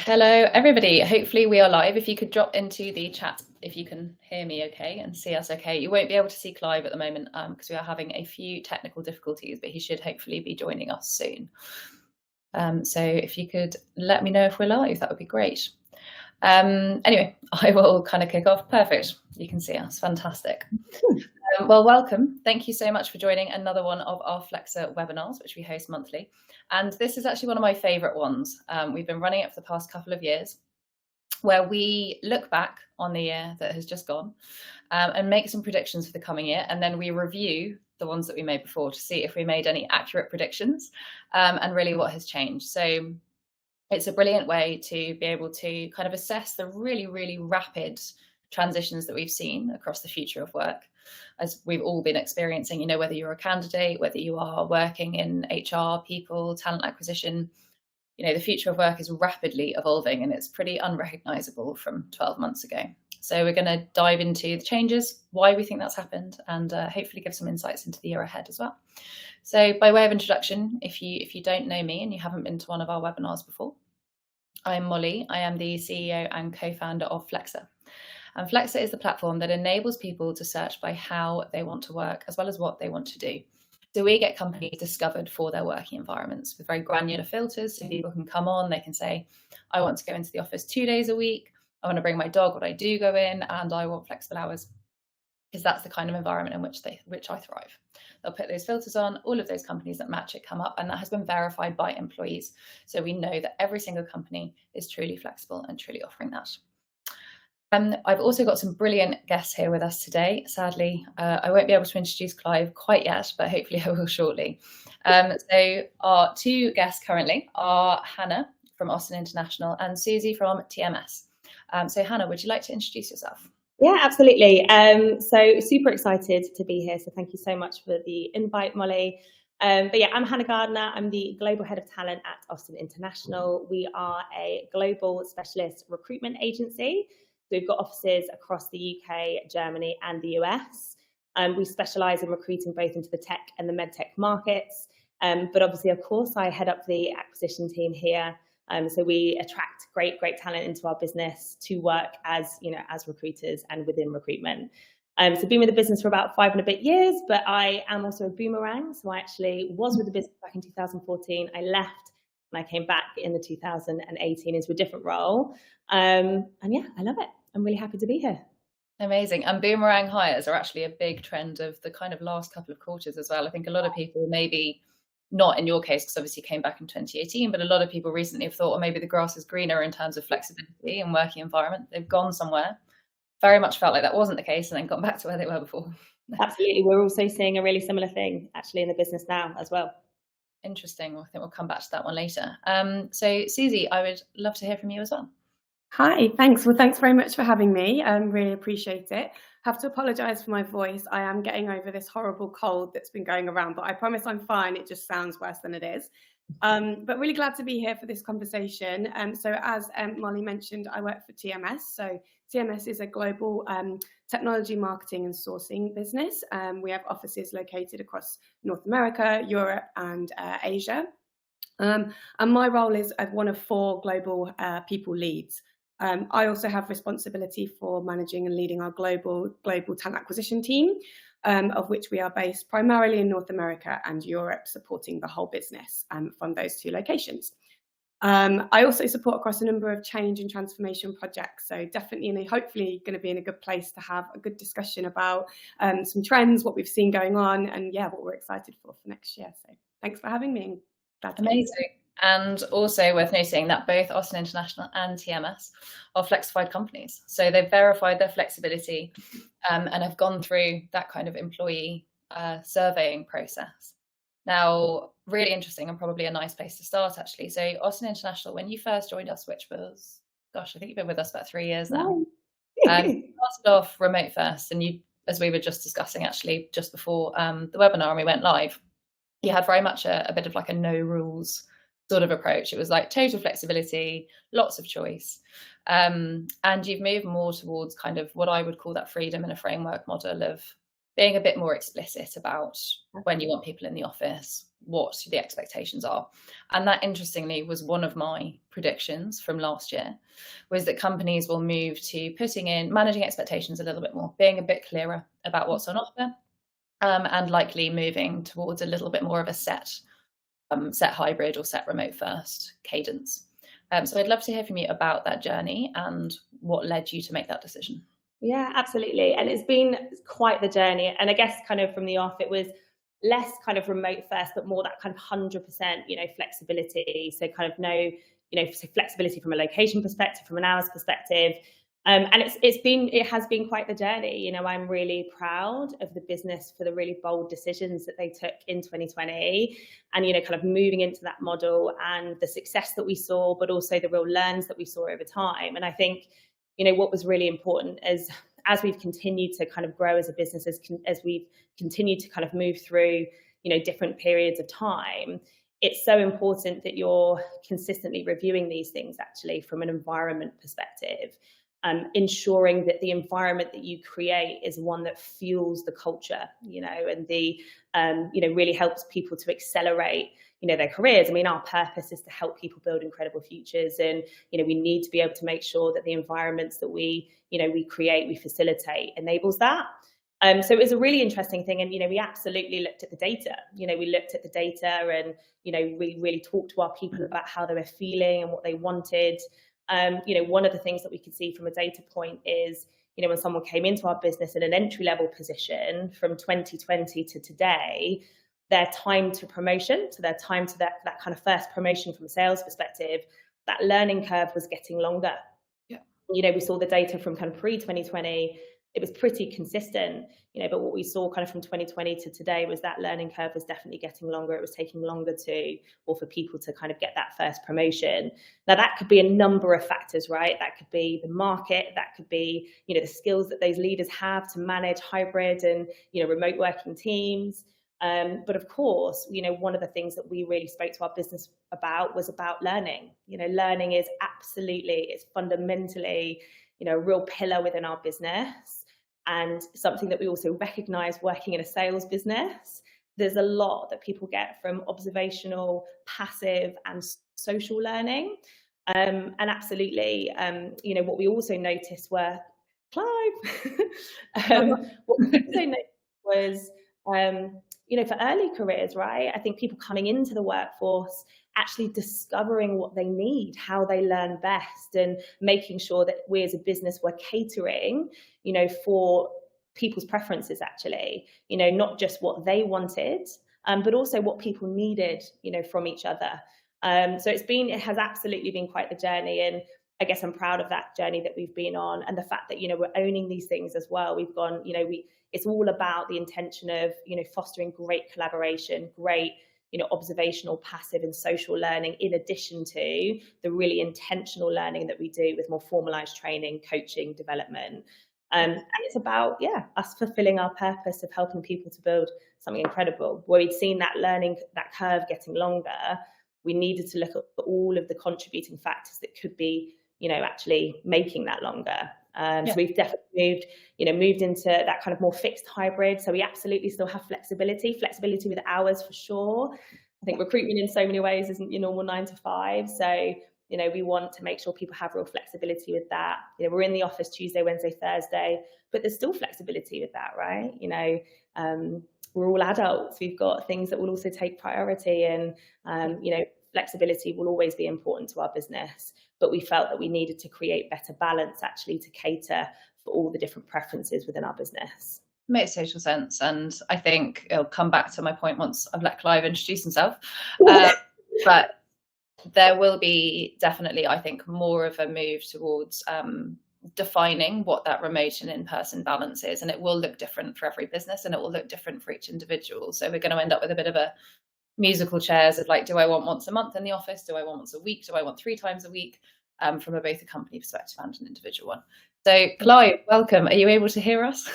Hello, everybody. Hopefully we are live. If you could drop into the chat, if you can hear me okay and see us okay. You won't be able to see Clive at the moment because we are having a few technical difficulties, but he should hopefully be joining us soon. So if you could let me know if we're live, that would be great. Anyway, I will kind of kick off. Perfect. You can see us. Fantastic. Well, welcome. Thank you so much for joining another one of our Flexa webinars, which we host monthly. And this is actually one of my favorite ones. We've been running it for the past couple of years, where we look back on the year that has just gone and make some predictions for the coming year. And then we review the ones that we made before to see if we made any accurate predictions and really what has changed. So it's a brilliant way to be able to kind of assess the really, really rapid transitions that we've seen across the future of work, as we've all been experiencing, whether you're a candidate, whether you are working in HR, people, talent acquisition, the future of work is rapidly evolving and it's pretty unrecognizable from 12 months ago. So we're going to dive into the changes, why we think that's happened, and hopefully give some insights into the year ahead as well. So by way of introduction, if you don't know me and you haven't been to one of our webinars before, I'm Molly. I am the CEO and co-founder of Flexa. And Flexa is the platform that enables people to search by how they want to work as well as what they want to do. So we get companies discovered for their working environments with very granular filters. So people can come on, they can say, I want to go into the office 2 days a week. I want to bring my dog when I do go in, and I want flexible hours, because that's the kind of environment in which I thrive. They'll put those filters on, all of those companies that match it come up, and that has been verified by employees. So we know that every single company is truly flexible and truly offering that. I've also got some brilliant guests here with us today. Sadly, I won't be able to introduce Clive quite yet, but hopefully I will shortly. So our two guests currently are Hannah from Austin International and Suzi from TMS. So Hannah, would you like to introduce yourself? Yeah, absolutely. So super excited to be here. So thank you so much for the invite, Molly. But yeah, I'm Hannah Gardiner. I'm the Global Head of Talent at Austin International. We are a global specialist recruitment agency. So we've got offices across the UK, Germany, and the US. We specialise in recruiting both into the tech and the medtech markets. But obviously, of course, I head up the acquisition team here. So we attract great talent into our business to work as recruiters and within recruitment. So been with the business for about 5 and a bit years, but I am also a boomerang. So I actually was with the business back in 2014. I left and I came back in the 2018 into a different role. And yeah, I love it. I'm really happy to be here. Amazing. And boomerang hires are actually a big trend of the kind of last couple of quarters as well. I think a lot of people, maybe not in your case, because obviously you came back in 2018, but a lot of people recently have thought, well, maybe the grass is greener in terms of flexibility and working environment. They've gone somewhere, very much felt like that wasn't the case, and then gone back to where they were before. Absolutely. We're also seeing a really similar thing actually in the business now as well. Interesting. Well, I think we'll come back to that one later. So Suzi, I would love to hear from you as well. Hi, thanks. Well, thanks very much for having me. Really appreciate it. Have to apologise for my voice. I am getting over this horrible cold that's been going around, but I promise I'm fine. It just sounds worse than it is. But really glad to be here for this conversation. So as Molly mentioned, I work for TMS. So TMS is a global technology marketing and sourcing business. We have offices located across North America, Europe, and Asia. And my role is as one of 4 global people leads. I also have responsibility for managing and leading our global talent acquisition team, of which we are based primarily in North America and Europe, supporting the whole business from those 2 locations. I also support across a number of change and transformation projects, so definitely hopefully going to be in a good place to have a good discussion about some trends, what we've seen going on, and yeah, what we're excited for next year. So thanks for having me. Amazing. And also worth noting that both Austin International and TMS are flexified companies. So they've verified their flexibility and have gone through that kind of employee surveying process. Now, really interesting and probably a nice place to start, actually. So Austin International, when you first joined us, which was, gosh, I think you've been with us about 3 years now. You started off remote first, and you, as we were just discussing actually just before the webinar and we went live, you had very much a bit of like a no rules sort of approach. It was like total flexibility, lots of choice. And you've moved more towards kind of what I would call that freedom in a framework model of being a bit more explicit about when you want people in the office, what the expectations are. And that, interestingly, was one of my predictions from last year, was that companies will move to managing expectations a little bit more, being a bit clearer about what's on offer, and likely moving towards a little bit more of a set hybrid or set remote first cadence. So I'd love to hear from you about that journey and what led you to make that decision. Yeah, absolutely. And it's been quite the journey. And I guess kind of from the off, it was less kind of remote first, but more that kind of 100%, flexibility. So kind of so flexibility from a location perspective, from an hours perspective. And it has been quite the journey. I'm really proud of the business for the really bold decisions that they took in 2020 and, kind of moving into that model and the success that we saw, but also the real learns that we saw over time. And I think, what was really important as we've continued to kind of grow as a business, as we've continued to kind of move through, different periods of time, it's so important that you're consistently reviewing these things actually from an environment perspective, ensuring that the environment that you create is one that fuels the culture, and really helps people to accelerate their careers. I mean, our purpose is to help people build incredible futures, and we need to be able to make sure that the environments that we create, we facilitate, enables that. So it was a really interesting thing, and we absolutely looked at the data. We looked at the data, and we really talked to our people about how they were feeling and what they wanted. One of the things that we could see from a data point is, when someone came into our business in an entry-level position from 2020 to today, their time to promotion, so their time to that kind of first promotion from a sales perspective, that learning curve was getting longer. Yeah. We saw the data from kind of pre-2020, it was pretty consistent, but what we saw kind of from 2020 to today was that learning curve was definitely getting longer. It was taking longer for people to kind of get that first promotion. Now that could be a number of factors, right? That could be the market, that could be, the skills that those leaders have to manage hybrid and, remote working teams. But of course, one of the things that we really spoke to our business about was about learning. Learning is it's fundamentally, a real pillar within our business, and something that we also recognize working in a sales business. There's a lot that people get from observational, passive, and social learning. And absolutely, what we also noticed were, Clive, what we also noticed was, for early careers, right? I think people coming into the workforce actually discovering what they need, how they learn best, and making sure that we as a business were catering, for people's preferences actually, not just what they wanted, but also what people needed, from each other. So it has absolutely been quite the journey, and I guess I'm proud of that journey that we've been on, and the fact that, we're owning these things as well. We've gone, it's all about the intention of, fostering great collaboration, great, observational, passive, and social learning, in addition to the really intentional learning that we do with more formalized training, coaching, development. And it's about, us fulfilling our purpose of helping people to build something incredible. Where we'd seen that learning, that curve getting longer, we needed to look at all of the contributing factors that could be, actually making that longer. So we've definitely moved into that kind of more fixed hybrid. So we absolutely still have flexibility with hours for sure. I think recruitment in so many ways isn't your normal 9 to 5. So, we want to make sure people have real flexibility with that. We're in the office Tuesday, Wednesday, Thursday, but there's still flexibility with that, right? We're all adults. We've got things that will also take priority, and, flexibility will always be important to our business. But we felt that we needed to create better balance actually to cater for all the different preferences within our business. Makes total sense. And I think it'll come back to my point once I've let Clive introduce himself. But there will be definitely, I think, more of a move towards defining what that remote and in-person balance is. And it will look different for every business, and it will look different for each individual. So we're going to end up with a bit of a musical chairs of like, do I want once a month in the office? Do I want once a week? Do I want 3 times a week? From both a company perspective and an individual one. So Clive, welcome. Are you able to hear us?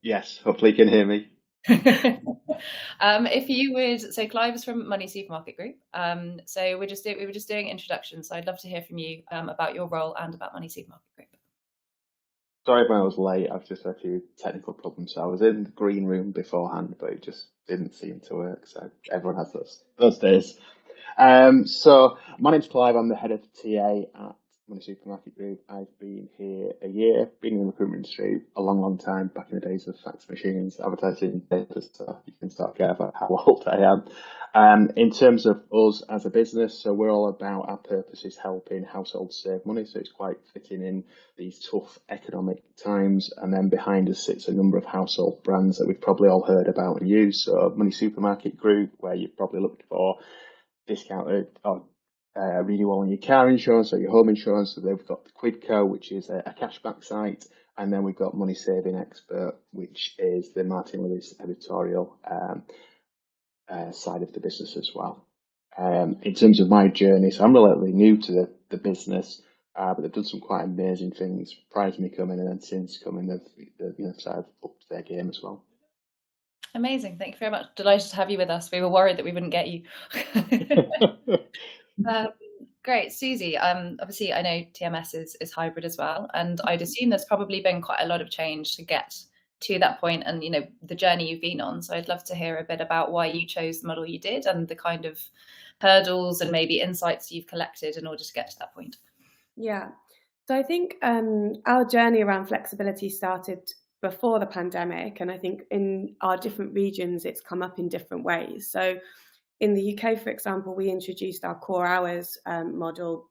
Yes, hopefully you can hear me. If you would, so Clive is from Moneysupermarket Group. So we were just doing introductions. So I'd love to hear from you about your role and about Moneysupermarket Group. Sorry if I was late. I've just had a few technical problems. So I was in the green room beforehand, but it just didn't seem to work. So everyone has those days. So my name's Clive. I'm the head of TA at Moneysupermarket Group. I've been here a year, been in the recruitment industry a long, long time, back in the days of fax machines, advertising data, so you can start getting about how old I am. In terms of us as a business, so we're all about, our purpose is helping households save money, so it's quite fitting in these tough economic times. And then behind us sits a number of household brands that we've probably all heard about and used. So Moneysupermarket Group, where you've probably looked for discounted or renewal on your car insurance or your home insurance. So they've got the Quidco, which is a cashback site, and then we've got Money Saving Expert, which is the Martin Lewis editorial side of the business as well. In terms of my journey, so I'm relatively new to the business, but they've done some quite amazing things prior to me coming, and then since coming, they've sort of upped their game as well. Amazing. Thank you very much. Delighted to have you with us. We were worried that we wouldn't get you. Great. Suzi, obviously I know TMS is hybrid as well, and I'd assume there's probably been quite a lot of change to get to that point and, you know, the journey you've been on. So I'd love to hear a bit about why you chose the model you did and the kind of hurdles and maybe insights you've collected in order to get to that point. Yeah. So I think our journey around flexibility started before the pandemic, and I think in our different regions it's come up in different ways. So in the UK, for example, we introduced our core hours model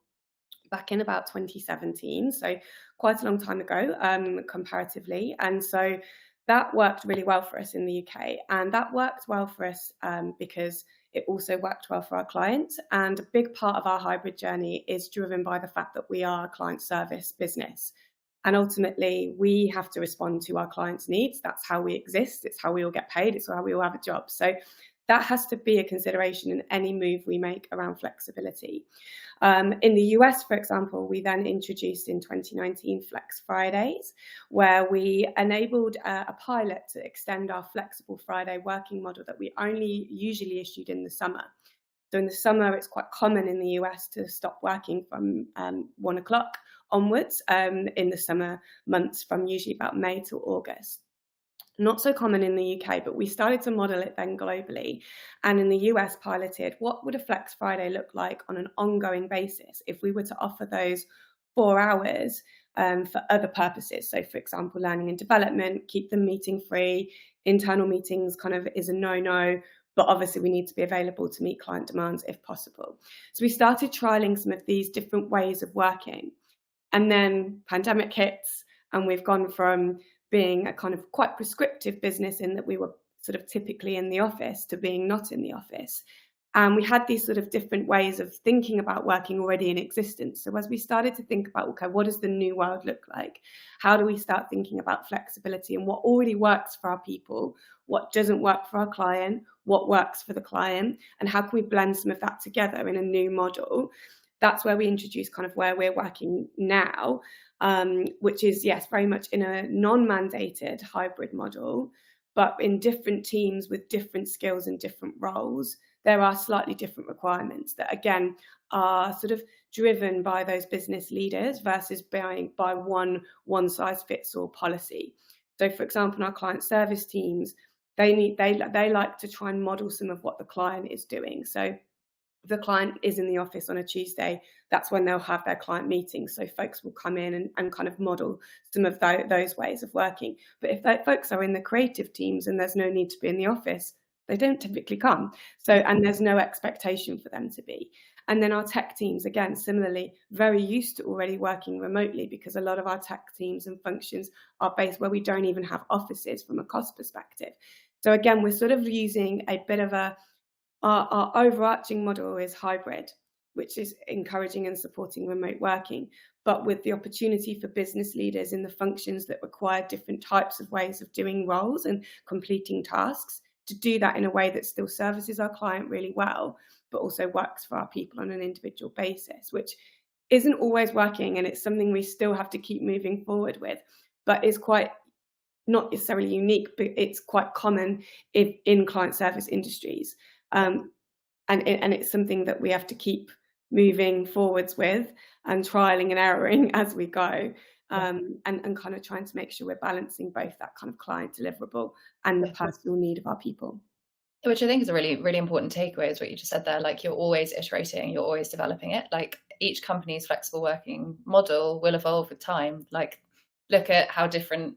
back in about 2017, so quite a long time ago comparatively. And so that worked really well for us in the UK, and that worked well for us because it also worked well for our clients. And a big part of our hybrid journey is driven by the fact that we are a client service business. And ultimately, we have to respond to our clients' needs. That's how we exist. It's how we all get paid. It's how we all have a job. So that has to be a consideration in any move we make around flexibility. In the US, for example, we then introduced in 2019 Flex Fridays, where we enabled a pilot to extend our flexible Friday working model that we only usually issued in the summer. So in the summer, it's quite common in the US to stop working from 1 o'clock onwards in the summer months, from usually about May till August. Not so common in the UK, but we started to model it then globally. And in the US piloted, what would a Flex Friday look like on an ongoing basis if we were to offer those 4 hours for other purposes? So for example, learning and development, keep them meeting free, internal meetings kind of is a no-no, but obviously we need to be available to meet client demands if possible. So we started trialing some of these different ways of working. And then pandemic hits, and we've gone from being a kind of quite prescriptive business in that we were sort of typically in the office to being not in the office. And we had these sort of different ways of thinking about working already in existence. So as we started to think about, okay, what does the new world look like? How do we start thinking about flexibility and what already works for our people? What doesn't work for our client? What works for the client? And how can we blend some of that together in a new model? That's where we introduce kind of where we're working now, which is, yes, very much in a non-mandated hybrid model, but in different teams with different skills and different roles, there are slightly different requirements that, again, are sort of driven by those business leaders versus by one-size-fits-all policy. So, for example, in our client service teams, they like to try and model some of what the client is doing. So the client is in the office on a Tuesday, that's when they'll have their client meetings. So folks will come in and kind of model some of those ways of working. But if folks are in the creative teams and there's no need to be in the office, they don't typically come. So, and there's no expectation for them to be. And then our tech teams, again, similarly, very used to already working remotely because a lot of our tech teams and functions are based where we don't even have offices from a cost perspective. So again, we're sort of using a bit of our overarching model is hybrid, which is encouraging and supporting remote working, but with the opportunity for business leaders in the functions that require different types of ways of doing roles and completing tasks to do that in a way that still services our client really well, but also works for our people on an individual basis, which isn't always working. And it's something we still have to keep moving forward with, but is quite not necessarily unique, but it's quite common in client service industries. And it's something that we have to keep moving forwards with and trialing and erroring as we go. and kind of trying to make sure we're balancing both that kind of client deliverable and the personal need of our people. Which I think is a really, really important takeaway is what you just said there. Like, you're always iterating, you're always developing it. Like, each company's flexible working model will evolve with time. Like, look at how different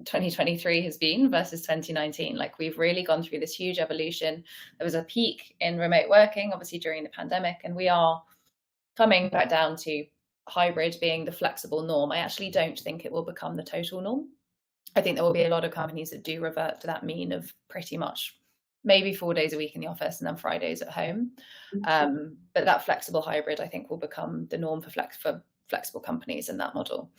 2023 has been versus 2019. Like, we've really gone through this huge evolution. There was a peak in remote working, obviously during the pandemic, and we are coming back down to hybrid being the flexible norm. I actually don't think it will become the total norm. I think there will be a lot of companies that do revert to that mean of pretty much maybe 4 days a week in the office and then Fridays at home. But that flexible hybrid, I think, will become the norm for flexible companies in that model.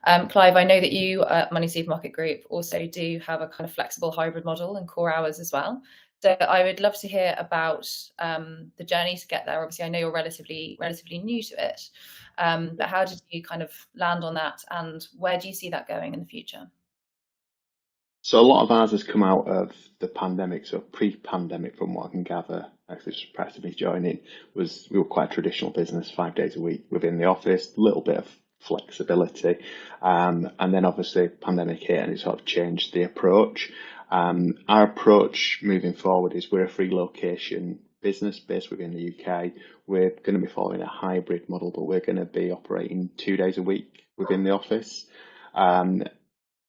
Clive, I know that you at Moneysupermarket Group also do have a kind of flexible hybrid model and core hours as well. So I would love to hear about the journey to get there. Obviously, I know you're relatively new to it, but how did you kind of land on that, and where do you see that going in the future? So a lot of ours has come out of the pandemic. So pre-pandemic, from what I can gather, actually just prior to me joining, we were quite a traditional business, 5 days a week within the office, a little bit of flexibility. And then obviously pandemic hit and it sort of changed the approach. Our approach moving forward is we're a free location business based within the UK. We're going to be following a hybrid model, but we're going to be operating 2 days a week within the office.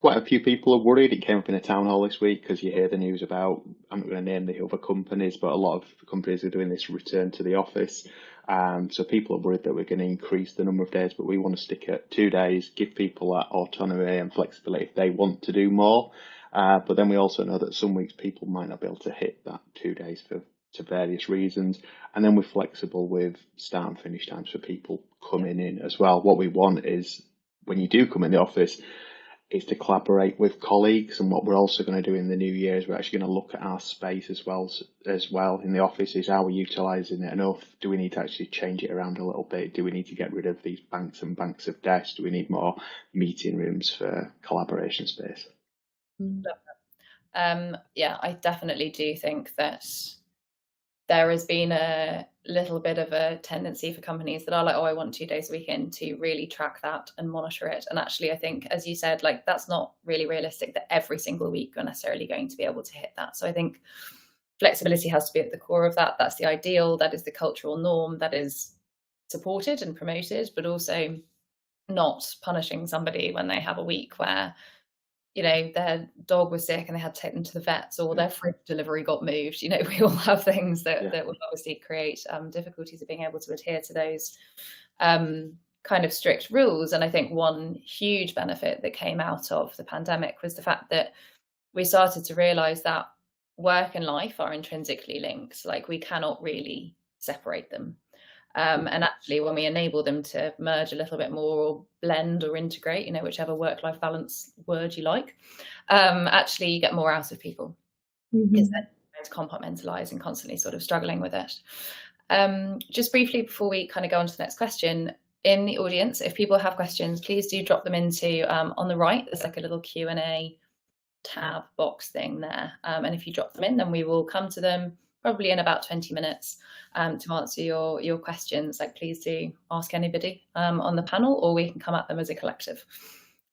Quite a few people are worried. It came up in a town hall this week because you hear the news about, I'm not going to name the other companies, but a lot of companies are doing this return to the office. So people are worried that we're going to increase the number of days, but we want to stick at 2 days, give people that autonomy and flexibility if they want to do more. But then we also know that some weeks people might not be able to hit that 2 days for various reasons. And then we're flexible with start and finish times for people coming in as well. What we want is when you do come in the office, is to collaborate with colleagues. And what we're also going to do in the new year is we're actually going to look at our space as well in the office. Is, are we utilising it enough? Do we need to actually change it around a little bit? Do we need to get rid of these banks and banks of desks? Do we need more meeting rooms for collaboration space? Yeah, I definitely do think that there has been a little bit of a tendency for companies that are like, oh, I want 2 days a week in, to really track that and monitor it. And actually, I think, as you said, like, that's not really realistic that every single week you're necessarily going to be able to hit that. So I think flexibility has to be at the core of that. That's the ideal. That is the cultural norm that is supported and promoted, but also not punishing somebody when they have a week where, you know, their dog was sick and they had to take them to the vets, or their fridge delivery got moved. You know, we all have things that will obviously create difficulties of being able to adhere to those kind of strict rules. And I think one huge benefit that came out of the pandemic was the fact that we started to realise that work and life are intrinsically linked. Like, we cannot really separate them. And actually, when we enable them to merge a little bit more, or blend or integrate, you know, whichever work-life balance word you like, actually you get more out of people because they're trying to compartmentalise and constantly sort of struggling with it. Just briefly before we kind of go on to the next question, in the audience, if people have questions, please do drop them into on the right. There's like a little Q&A tab box thing there, and if you drop them in, then we will come to them probably in about 20 minutes to answer your questions. Like, please do ask anybody on the panel, or we can come at them as a collective.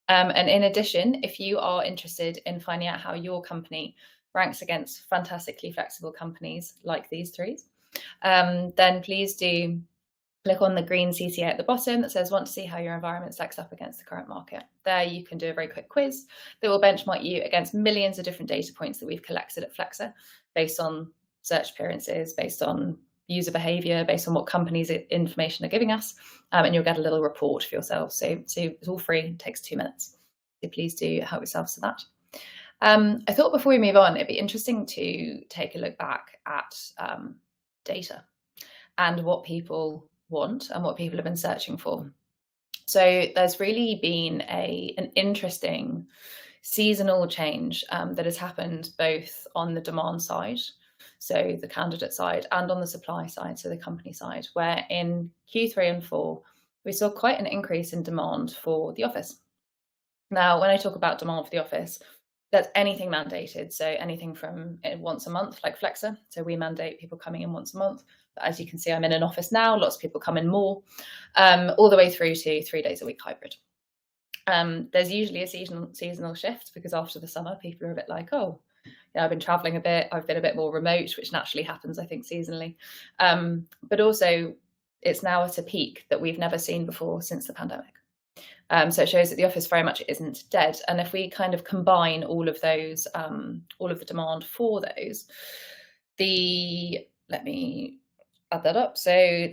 And in addition, if you are interested in finding out how your company ranks against fantastically flexible companies like these three, then please do click on the green CTA at the bottom that says want to see how your environment stacks up against the current market. There you can do a very quick quiz that will benchmark you against millions of different data points that we've collected at Flexa, based on search appearances, based on user behavior, based on what companies' information are giving us, and you'll get a little report for yourself. So it's all free, it takes 2 minutes. So please do help yourselves to that. I thought before we move on, it'd be interesting to take a look back at data and what people want and what people have been searching for. So there's really been an interesting seasonal change that has happened both on the demand side, so the candidate side, and on the supply side, so the company side, where in Q3 and 4, we saw quite an increase in demand for the office. Now, when I talk about demand for the office, that's anything mandated. So anything from once a month, like Flexa. So we mandate people coming in once a month. But as you can see, I'm in an office now. Lots of people come in more, all the way through to 3 days a week hybrid. There's usually a seasonal shift, because after the summer, people are a bit like, oh, yeah, I've been traveling a bit, I've been a bit more remote, which naturally happens, I think, seasonally. But also, it's now at a peak that we've never seen before since the pandemic. So it shows that the office very much isn't dead. And if we kind of combine all of those, all of the demand for those, let me add that up. So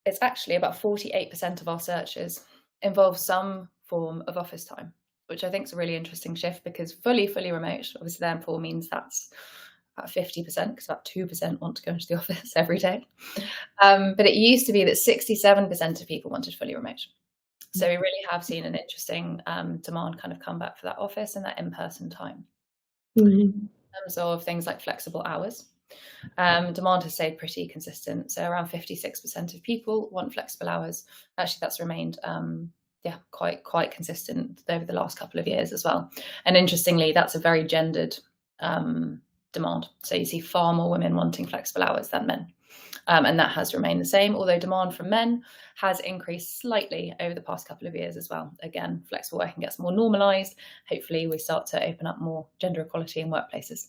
it's actually about 48% of our searches involve some form of office time, which I think is a really interesting shift, because fully remote, obviously therefore means that's about 50%, because about 2% want to go into the office every day. But it used to be that 67% of people wanted fully remote. So we really have seen an interesting demand kind of come back for that office and that in-person time. In terms of things like flexible hours, demand has stayed pretty consistent. So around 56% of people want flexible hours. Actually, that's remained quite consistent over the last couple of years as well. And interestingly, that's a very gendered demand. So you see far more women wanting flexible hours than men. And that has remained the same, although demand from men has increased slightly over the past couple of years as well. Again, flexible working gets more normalised. Hopefully we start to open up more gender equality in workplaces.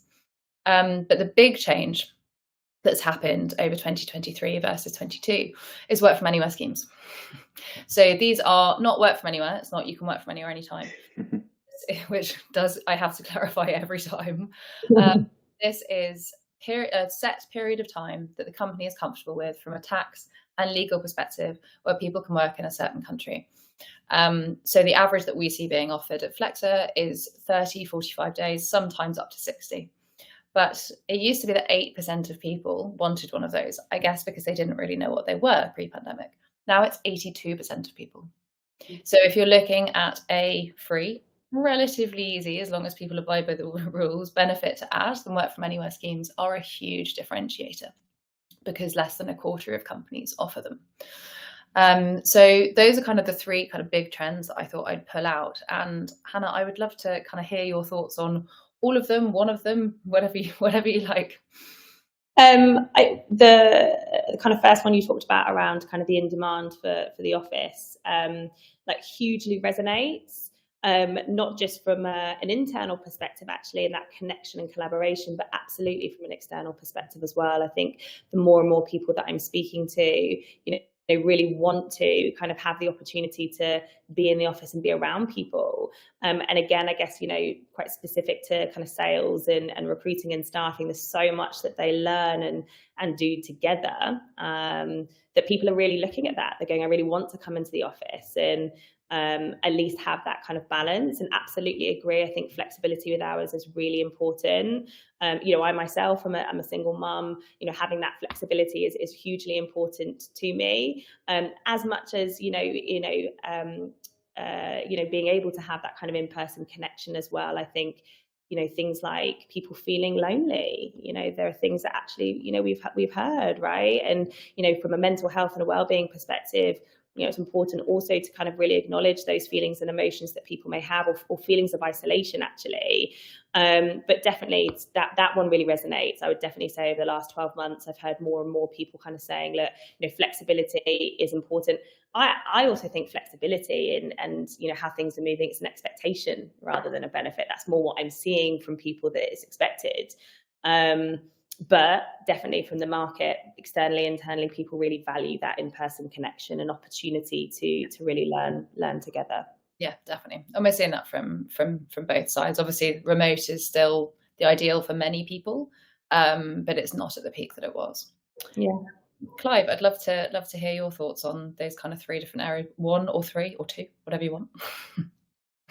But the big change that's happened over 2023 versus 22 is work from anywhere schemes. So these are not work from anywhere. It's not you can work from anywhere anytime, which I have to clarify every time. This is a set period of time that the company is comfortable with from a tax and legal perspective, where people can work in a certain country. So the average that we see being offered at Flexa is 30, 45 days, sometimes up to 60. But it used to be that 8% of people wanted one of those, I guess because they didn't really know what they were pre-pandemic. Now it's 82% of people. So if you're looking at a free, relatively easy, as long as people abide by the rules, benefit to add, then work from anywhere schemes are a huge differentiator, because less than a quarter of companies offer them. So those are kind of the three kind of big trends that I thought I'd pull out. And Hannah, I would love to kind of hear your thoughts on all of them, one of them, whatever you like. The kind of first one you talked about around kind of the in demand for the office, like hugely resonates. Not just from an internal perspective, actually, and that connection and collaboration, but absolutely from an external perspective as well. I think the more and more people that I'm speaking to, they really want to kind of have the opportunity to be in the office and be around people. And again, I guess, quite specific to kind of sales and recruiting and staffing, there's so much that they learn and do together, that people are really looking at that. They're going, I really want to come into the office and at least have that kind of balance. And absolutely agree. I think flexibility with hours is really important. I myself, I'm a single mum. Having that flexibility is hugely important to me. As much as being able to have that kind of in-person connection as well. I think things like people feeling lonely. There are things that actually we've heard, right? And from a mental health and a well-being perspective, it's important also to kind of really acknowledge those feelings and emotions that people may have, or feelings of isolation, actually. But definitely that one really resonates. I would definitely say over the last 12 months, I've heard more and more people kind of saying, look, flexibility is important. I also think flexibility and how things are moving, it's an expectation rather than a benefit. That's more what I'm seeing from people, that it's expected. But definitely from the market, externally, internally, people really value that in-person connection and opportunity to really learn together. Yeah, definitely. And we're seeing that from both sides. Obviously, remote is still the ideal for many people, but it's not at the peak that it was. Yeah. Clive, I'd love to hear your thoughts on those kind of three different areas, one or three or two, whatever you want.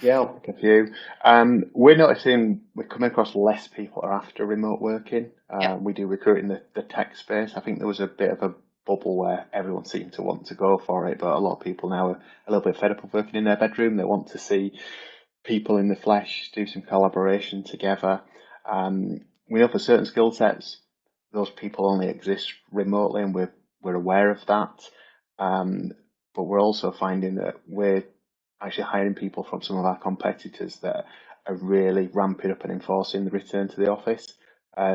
Yeah, I'll pick a few. We're noticing we're coming across less people are after remote working. We do recruit in the tech space. I think there was a bit of a bubble where everyone seemed to want to go for it, but a lot of people now are a little bit fed up of working in their bedroom. They want to see people in the flesh, do some collaboration together. We know for certain skill sets, those people only exist remotely, and we're aware of that. But we're also finding that we're actually hiring people from some of our competitors that are really ramping up and enforcing the return to the office.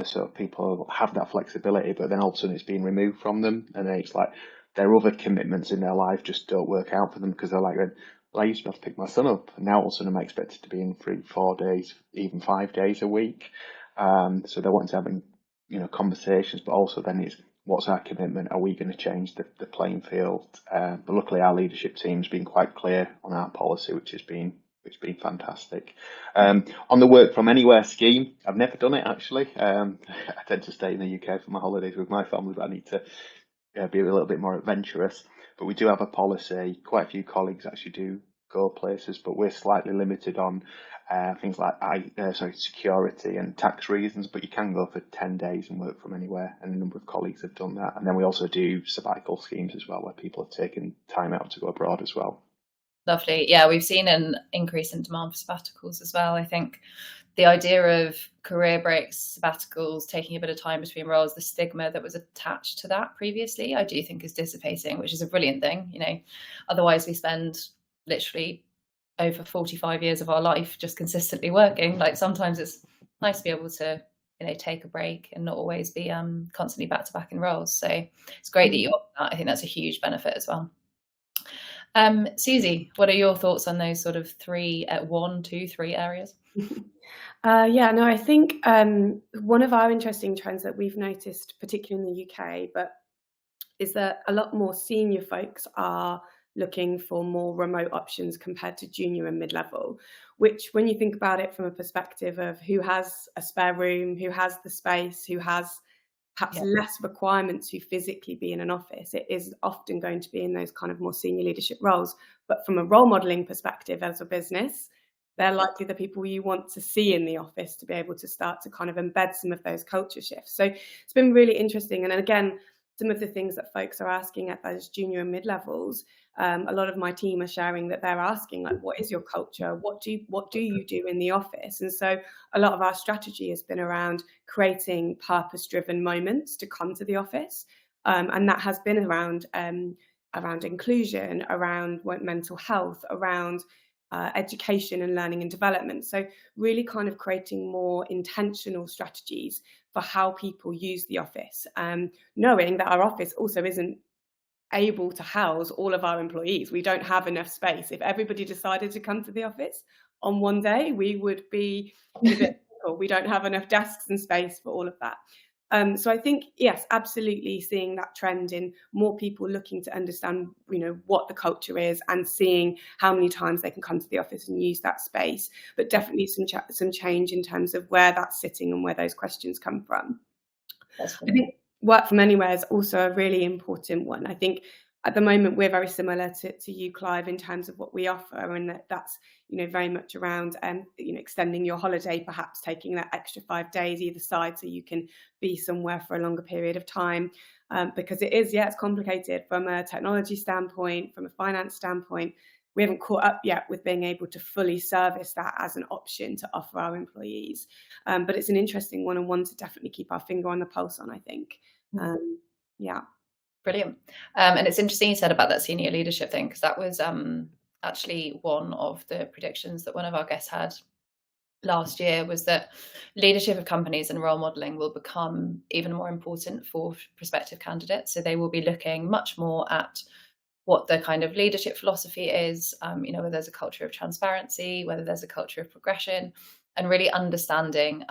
So people have that flexibility, but then all of a sudden it's being removed from them, and then it's like their other commitments in their life just don't work out for them, because they're like, well, well, I used to be able to pick my son up, and now all of a sudden I'm expected to be in 3-4 days, even 5 days a week. So they're wanting to have, conversations, but also then it's what's our commitment? Are we going to change the playing field? But luckily our leadership team's been quite clear on our policy, which has been fantastic. On the work from anywhere scheme, I've never done it actually. I tend to stay in the UK for my holidays with my family, but I need to be a little bit more adventurous. But we do have a policy. Quite a few colleagues actually do go places, but we're slightly limited on things like security and tax reasons. But you can go for 10 days and work from anywhere, and a number of colleagues have done that. And then we also do sabbatical schemes as well, where people have taken time out to go abroad as well. Lovely. Yeah, we've seen an increase in demand for sabbaticals as well. I think the idea of career breaks, sabbaticals, taking a bit of time between roles, the stigma that was attached to that previously, I do think is dissipating, which is a brilliant thing. Otherwise we spend literally over 45 years of our life just consistently working. Like sometimes it's nice to be able to, take a break and not always be constantly back to back in roles. So it's great that you offer that. I think that's a huge benefit as well. Suzi, what are your thoughts on those sort of 3 areas? I think one of our interesting trends that we've noticed, particularly in the UK, is that a lot more senior folks are looking for more remote options compared to junior and mid-level, which when you think about it from a perspective of who has a spare room, who has the space, who has perhaps less requirement to physically be in an office, it is often going to be in those kind of more senior leadership roles. But from a role modelling perspective as a business, they're likely the people you want to see in the office to be able to start to kind of embed some of those culture shifts. So it's been really interesting. And again, some of the things that folks are asking at those junior and mid-levels, a lot of my team are sharing that they're asking, like, what is your culture? What do you do in the office? And so a lot of our strategy has been around creating purpose-driven moments to come to the office. And that has been around inclusion, around mental health, around education and learning and development. So really kind of creating more intentional strategies for how people use the office, knowing that our office also isn't able to house all of our employees. We don't have enough space. If everybody decided to come to the office on one day, we would be in a bit difficult. We don't have enough desks and space for all of that. So I think, yes, absolutely seeing that trend in more people looking to understand, what the culture is and seeing how many times they can come to the office and use that space, but definitely some change in terms of where that's sitting and where those questions come from. I think work from anywhere is also a really important one. I think at the moment we're very similar to you, Clive, in terms of what we offer, and that's very much around extending your holiday, perhaps taking that extra 5 days either side so you can be somewhere for a longer period of time, because it's complicated from a technology standpoint, from a finance standpoint. We haven't caught up yet with being able to fully service that as an option to offer our employees, but it's an interesting one and one to definitely keep our finger on the pulse on, I think. Brilliant. And it's interesting you said about that senior leadership thing, because that was actually one of the predictions that one of our guests had last year, was that leadership of companies and role modelling will become even more important for prospective candidates. So they will be looking much more at what the kind of leadership philosophy is, whether there's a culture of transparency, whether there's a culture of progression, and really understanding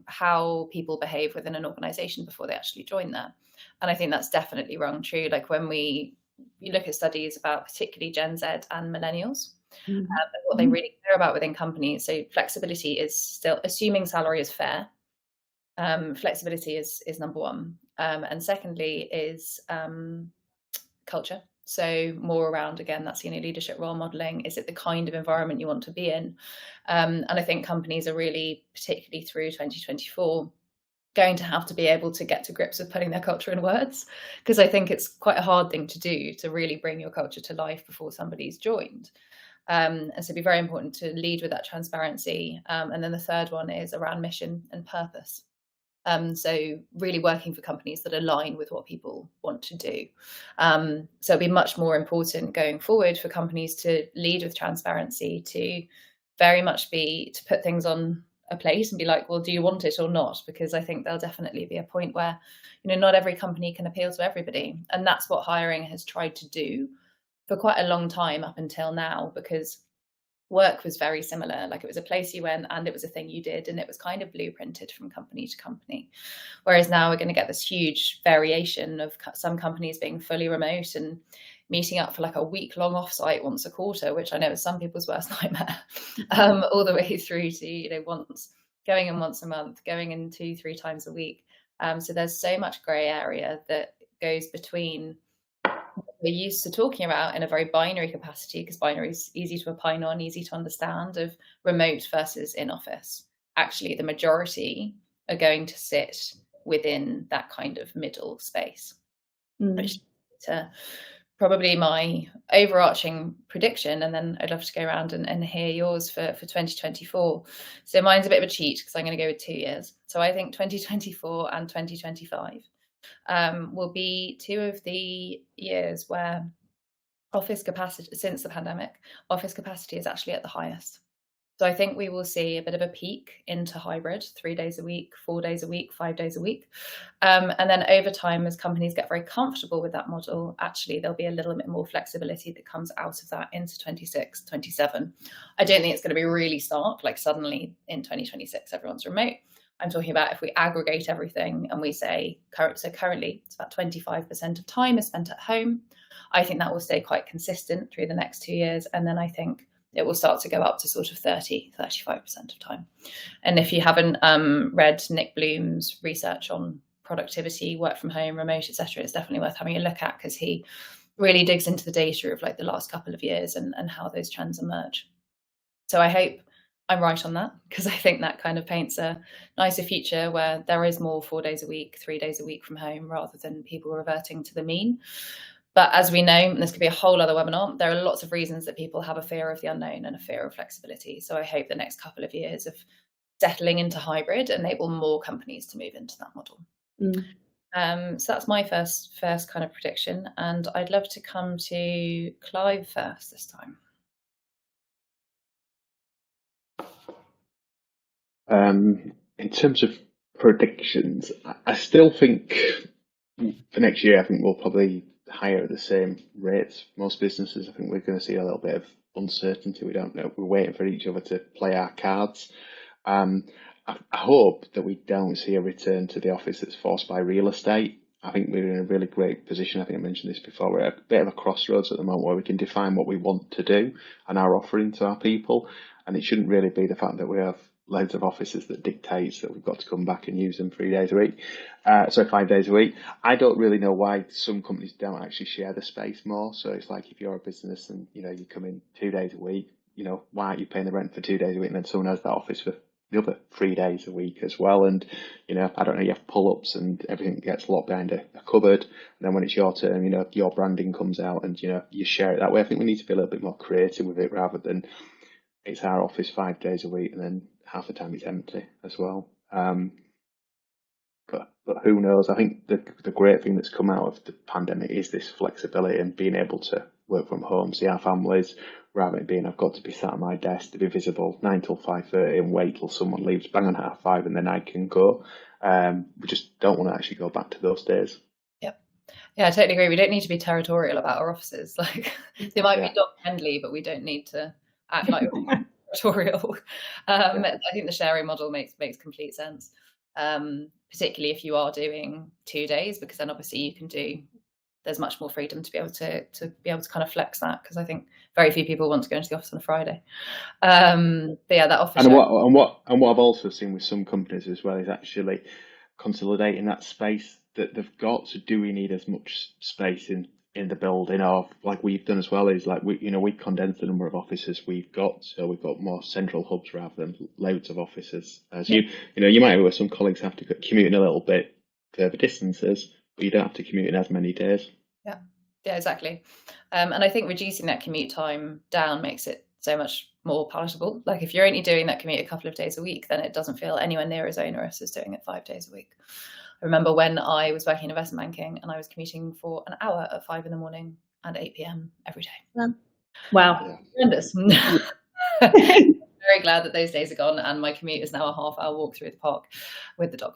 how people behave within an organisation before they actually join there. And I think that's definitely rung true. Like when you look at studies about particularly Gen Z and millennials, what they really care about within companies. So flexibility is still, assuming salary is fair, flexibility is number one. And secondly is culture. So more around, again, that senior leadership role modelling. Is it the kind of environment you want to be in? And I think companies are really, particularly through 2024, going to have to be able to get to grips with putting their culture in words, because I think it's quite a hard thing to do, to really bring your culture to life before somebody's joined. And so it'd be very important to lead with that transparency. And then the third one is around mission and purpose. So really working for companies that align with what people want to do. So it'll be much more important going forward for companies to lead with transparency, to very much to put things on a plate and be like, well, do you want it or not? Because I think there'll definitely be a point where, not every company can appeal to everybody. And that's what hiring has tried to do for quite a long time up until now, because work was very similar. Like, it was a place you went and it was a thing you did, and it was kind of blueprinted from company to company. Whereas now we're going to get this huge variation of some companies being fully remote and meeting up for like a week-long offsite once a quarter, which I know is some people's worst nightmare, all the way through to, going in once a month, going in 2-3 times a week. So there's so much grey area that goes between what we're used to talking about in a very binary capacity, because binary is easy to opine on, easy to understand, of remote versus in office. Actually, the majority are going to sit within that kind of middle space, which is probably my overarching prediction. And then I'd love to go around and hear yours for 2024. So mine's a bit of a cheat because I'm going to go with 2 years. So I think 2024 and 2025 will be 2 of the years where office capacity, since the pandemic, office capacity is actually at the highest. So I think we will see a bit of a peak into hybrid, 3 days a week, 4 days a week, 5 days a week. And then over time, as companies get very comfortable with that model, actually there'll be a little bit more flexibility that comes out of that into 26, 27. I don't think it's going to be really stark, like suddenly in 2026, everyone's remote. I'm talking about if we aggregate everything and we say, so currently it's about 25% of time is spent at home. I think that will stay quite consistent through the next 2 years. And then I think it will start to go up to sort of 35% of time. And if you haven't read Nick Bloom's research on productivity, work from home, remote, etc., it's definitely worth having a look at, because he really digs into the data of like the last couple of years and how those trends emerge. So I hope I'm right on that, because I think that kind of paints a nicer future where there is more 4 days a week, 3 days a week from home, rather than people reverting to the mean. But as we know, and this could be a whole other webinar, there are lots of reasons that people have a fear of the unknown and a fear of flexibility. So I hope the next couple of years of settling into hybrid enable more companies to move into that model. So that's my first kind of prediction. And I'd love to come to Clive first this time. In terms of predictions, I still think for next year, I think we'll probably hire at the same rates. Most businesses, I think we're going to see a little bit of uncertainty. We don't know. We're waiting for each other to play our cards. I hope that we don't see a return to the office that's forced by real estate. I think we're in a really great position. I think I mentioned this before. We're at a bit of a crossroads at the moment where we can define what we want to do and our offering to our people. And it shouldn't really be the fact that we have loads of offices that dictates that we've got to come back and use them 3 days a week. 5 days a week. I don't really know why some companies don't actually share the space more. So it's like, if you're a business and you come in 2 days a week, why aren't you paying the rent for 2 days a week, and then someone has that office for the other 3 days a week as well? And I don't know, you have pull-ups and everything gets locked behind a cupboard, and then when it's your turn, your branding comes out and you share it that way. I think we need to be a little bit more creative with it, rather than it's our office 5 days a week and then half the time it's empty as well. But who knows? I think the great thing that's come out of the pandemic is this flexibility and being able to work from home, see our families, rather than being I've got to be sat at my desk to be visible 9 till 5:30 and wait till someone leaves bang on 5:30 and then I can go. We just don't want to actually go back to those days. Yeah, I totally agree. We don't need to be territorial about our offices. Like, they might be dog friendly, but we don't need to act like we're territorial. I think the sharing model makes complete sense, particularly if you are doing 2 days, because then obviously there's much more freedom to be able to kind of flex that, because I think very few people want to go into the office on a Friday. But yeah, that office. And what I've also seen with some companies as well is actually consolidating that space that they've got. So do we need as much space in the building, or like we've done as well, is like we condensed the number of offices we've got, so we've got more central hubs rather than loads of offices. As you might know, where some colleagues have to commute in a little bit further distances, but you don't have to commute in as many days. Yeah, exactly. And I think reducing that commute time down makes it so much more palatable. Like, if you're only doing that commute a couple of days a week, then it doesn't feel anywhere near as onerous as doing it 5 days a week. I remember when I was working in investment banking and I was commuting for an hour at 5 a.m. and 8 p.m. every day. Wow. Tremendous. very glad that those days are gone, and my commute is now a half-hour walk through the park with the dog,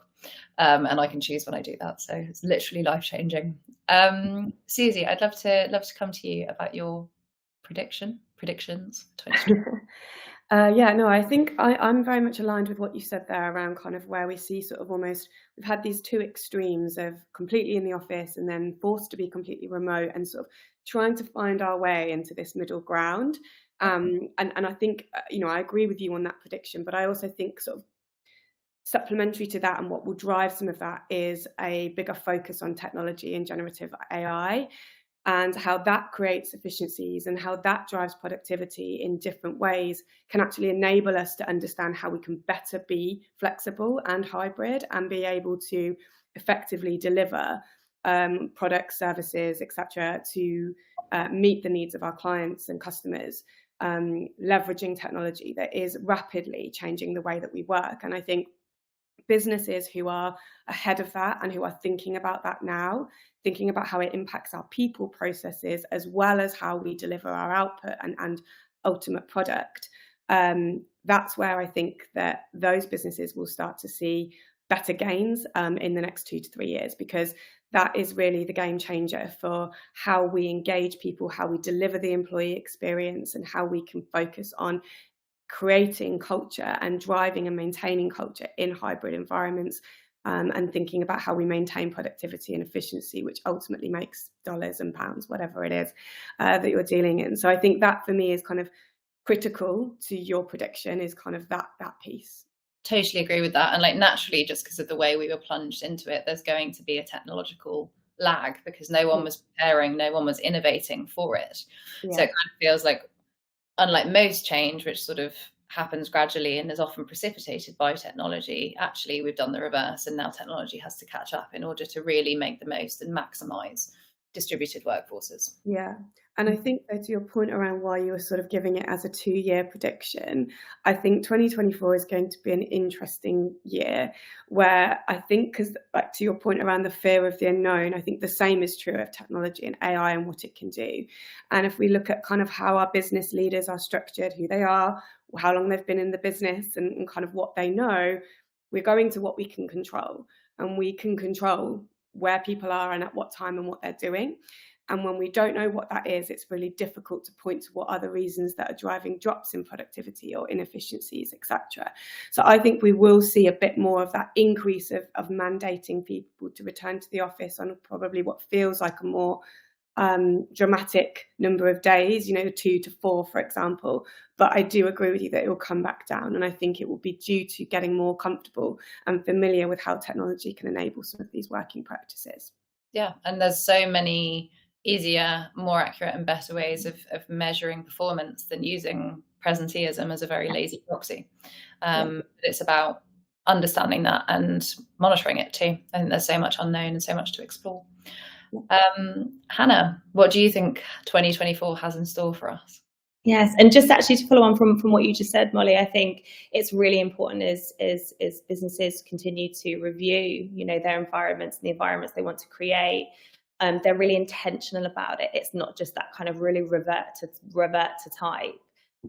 and I can choose when I do that. So it's literally life-changing. Suzi, I'd love to come to you about your predictions. Yeah, no, I think I'm very much aligned with what you said there around kind of where we see sort of almost, we've had these two extremes of completely in the office and then forced to be completely remote, and sort of trying to find our way into this middle ground. And I think, I agree with you on that prediction, but I also think sort of supplementary to that, and what will drive some of that, is a bigger focus on technology and generative AI, and how that creates efficiencies and how that drives productivity in different ways can actually enable us to understand how we can better be flexible and hybrid and be able to effectively deliver products, services, etc., to meet the needs of our clients and customers, leveraging technology that is rapidly changing the way that we work. And I think businesses who are ahead of that and who are thinking about that now, thinking about how it impacts our people processes as well as how we deliver our output and ultimate product, that's where I think that those businesses will start to see better gains in the next 2 to 3 years, because that is really the game changer for how we engage people, how we deliver the employee experience, and how we can focus on creating culture and driving and maintaining culture in hybrid environments, and thinking about how we maintain productivity and efficiency, which ultimately makes dollars and pounds, whatever it is that you're dealing in. So I think that for me is kind of critical to your prediction, is kind of that piece. Totally agree with that. And like naturally, just because of the way we were plunged into it, there's going to be a technological lag because no one was preparing, no one was innovating for it. Yeah. So it kind of feels like, unlike most change, which sort of happens gradually and is often precipitated by technology, actually we've done the reverse, and now technology has to catch up in order to really make the most and maximize distributed workforces. Yeah. And I think that to your point around why you were sort of giving it as a 2-year prediction, I think 2024 is going to be an interesting year where I think, because like to your point around the fear of the unknown, I think the same is true of technology and AI and what it can do. And if we look at kind of how our business leaders are structured, who they are, how long they've been in the business, and kind of what they know, we're going to what we can control. And we can control where people are and at what time and what they're doing. And when we don't know what that is, it's really difficult to point to what other reasons that are driving drops in productivity or inefficiencies, etc. So I think we will see a bit more of that increase of mandating people to return to the office on probably what feels like a more dramatic number of days, 2 to 4, for example. But I do agree with you that it will come back down. And I think it will be due to getting more comfortable and familiar with how technology can enable some of these working practices. Yeah, and there's so many easier, more accurate and better ways of measuring performance than using presenteeism as a very lazy proxy. But it's about understanding that and monitoring it too. I think there's so much unknown and so much to explore. Hannah, what do you think 2024 has in store for us? Yes, and just actually to follow on from what you just said, Molly, I think it's really important as businesses continue to review, their environments and the environments they want to create. They're really intentional about it. It's not just that kind of really revert to type.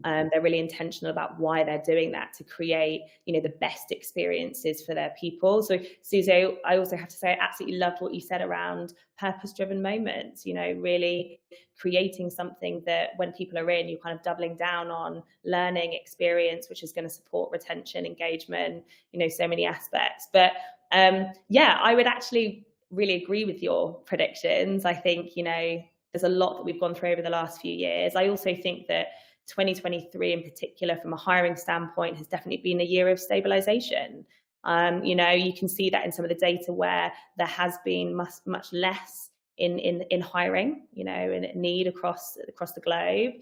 They're really intentional about why they're doing that, to create, the best experiences for their people. So, Suzi, I also have to say, I absolutely loved what you said around purpose-driven moments, really creating something that when people are in, you're kind of doubling down on learning experience, which is going to support retention, engagement, so many aspects. But I would actually really agree with your predictions. I think, there's a lot that we've gone through over the last few years. I also think that 2023 in particular, from a hiring standpoint, has definitely been a year of stabilization. You can see that in some of the data where there has been much less in hiring, in need across the globe.